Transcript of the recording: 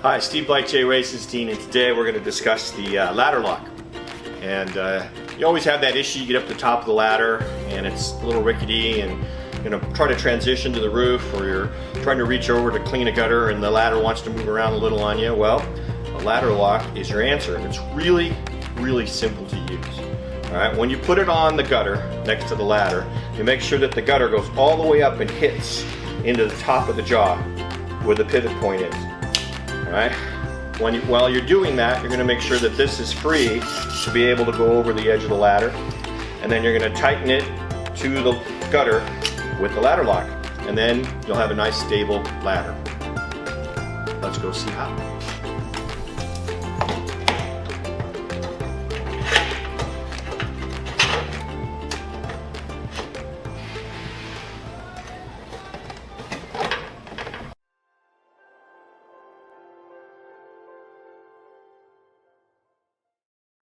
Hi, Steve like J.Racenstein, and today we're going to discuss the ladder lock. And you always have that issue. You get up to the top of the ladder and it's a little rickety, and try to transition to the roof, or you're trying to reach over to clean a gutter and the ladder wants to move around a little on you. Well, a ladder lock is your answer, and it's really, really simple to use. Alright, when you put it on the gutter next to the ladder, you make sure that the gutter goes all the way up and hits into the top of the jaw where the pivot point is. Alright, while you're doing that, you're going to make sure that this is free to be able to go over the edge of the ladder, and then you're going to tighten it to the gutter with the ladder lock, and then you'll have a nice stable ladder. Let's go see how.